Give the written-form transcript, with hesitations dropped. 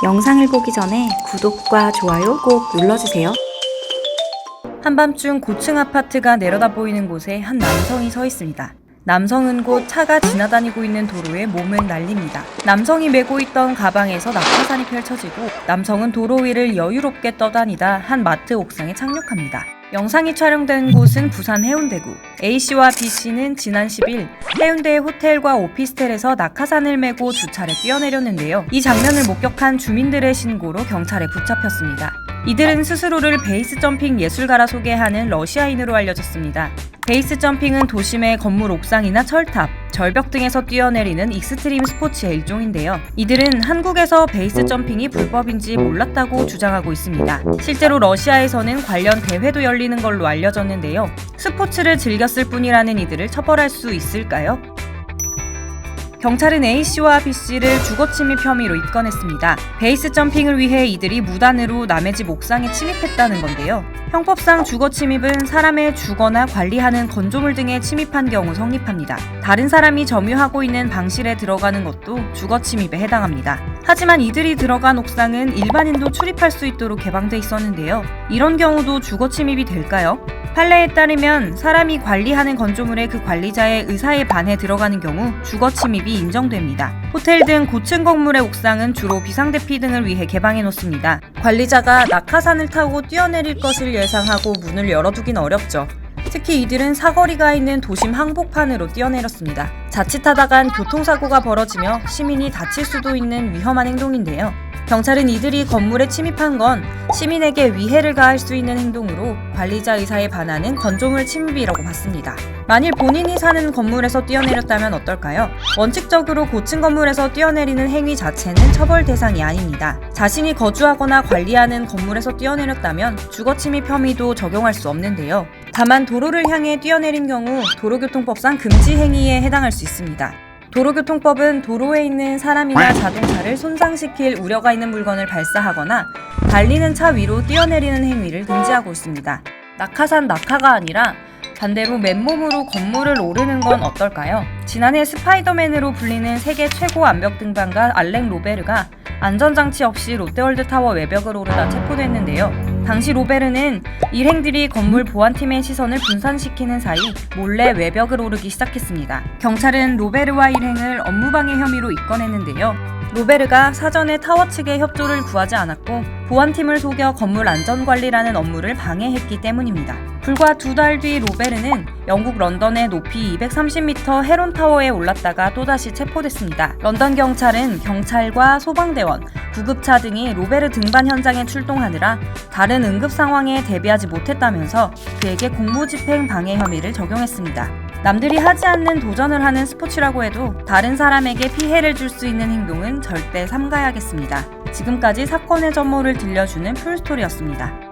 영상을 보기 전에 구독과 좋아요 꼭 눌러주세요. 한밤중 고층 아파트가 내려다 보이는 곳에 한 남성이 서 있습니다. 남성은 곧 차가 지나다니고 있는 도로에 몸을 날립니다. 남성이 메고 있던 가방에서 낙하산이 펼쳐지고 남성은 도로 위를 여유롭게 떠다니다 한 마트 옥상에 착륙합니다. 영상이 촬영된 곳은 부산 해운대구. A씨와 B씨는 지난 10일 해운대의 호텔과 오피스텔에서 낙하산을 메고 주차를 뛰어내렸는데요. 이 장면을 목격한 주민들의 신고로 경찰에 붙잡혔습니다. 이들은 스스로를 베이스 점핑 예술가라 소개하는 러시아인으로 알려졌습니다. 베이스 점핑은 도심의 건물 옥상이나 철탑, 절벽 등에서 뛰어내리는 익스트림 스포츠의 일종인데요. 이들은 한국에서 베이스 점핑이 불법인지 몰랐다고 주장하고 있습니다. 실제로 러시아에서는 관련 대회도 열리는 걸로 알려졌는데요. 스포츠를 즐겼을 뿐이라는 이들을 처벌할 수 있을까요? 경찰은 A씨와 B씨를 주거침입 혐의로 입건했습니다. 베이스 점핑을 위해 이들이 무단으로 남의 집 옥상에 침입했다는 건데요. 형법상 주거침입은 사람의 주거나 관리하는 건조물 등에 침입한 경우 성립합니다. 다른 사람이 점유하고 있는 방실에 들어가는 것도 주거침입에 해당합니다. 하지만 이들이 들어간 옥상은 일반인도 출입할 수 있도록 개방돼 있었는데요. 이런 경우도 주거침입이 될까요? 판례에 따르면 사람이 관리하는 건조물에 그 관리자의 의사에 반해 들어가는 경우 주거침입이 인정됩니다. 호텔 등 고층 건물의 옥상은 주로 비상대피 등을 위해 개방해 놓습니다. 관리자가 낙하산을 타고 뛰어내릴 것을 예상하고 문을 열어두긴 어렵죠. 특히 이들은 사거리가 있는 도심 항복판으로 뛰어내렸습니다. 자칫하다간 교통사고가 벌어지며 시민이 다칠 수도 있는 위험한 행동인데요. 경찰은 이들이 건물에 침입한 건 시민에게 위해를 가할 수 있는 행동으로 관리자 의사에 반하는 건조물 침입이라고 봤습니다. 만일 본인이 사는 건물에서 뛰어내렸다면 어떨까요? 원칙적으로 고층 건물에서 뛰어내리는 행위 자체는 처벌 대상이 아닙니다. 자신이 거주하거나 관리하는 건물에서 뛰어내렸다면 주거침입 혐의도 적용할 수 없는데요. 다만 도로를 향해 뛰어내린 경우 도로교통법상 금지 행위에 해당할 수 있습니다. 도로교통법은 도로에 있는 사람이나 자동차를 손상시킬 우려가 있는 물건을 발사하거나 달리는 차 위로 뛰어내리는 행위를 금지하고 있습니다. 낙하산 낙하가 아니라 반대로 맨몸으로 건물을 오르는 건 어떨까요? 지난해 스파이더맨으로 불리는 세계 최고 암벽 등반가 알렉 로베르가 안전장치 없이 롯데월드타워 외벽을 오르다 체포됐는데요. 당시 로베르는 일행들이 건물 보안팀의 시선을 분산시키는 사이 몰래 외벽을 오르기 시작했습니다. 경찰은 로베르와 일행을 업무방해 혐의로 입건했는데요. 로베르가 사전에 타워 측의 협조를 구하지 않았고 보안팀을 속여 건물 안전관리라는 업무를 방해했기 때문입니다. 불과 2달 뒤 로베르는 영국 런던의 높이 230m 헤론타워에 올랐다가 또다시 체포됐습니다. 런던 경찰은 경찰과 소방대원, 구급차 등이 로베르 등반 현장에 출동하느라 다른 응급 상황에 대비하지 못했다면서 그에게 공무집행 방해 혐의를 적용했습니다. 남들이 하지 않는 도전을 하는 스포츠라고 해도 다른 사람에게 피해를 줄 수 있는 행동은 절대 삼가야겠습니다. 지금까지 사건의 전모를 들려주는 풀스토리였습니다.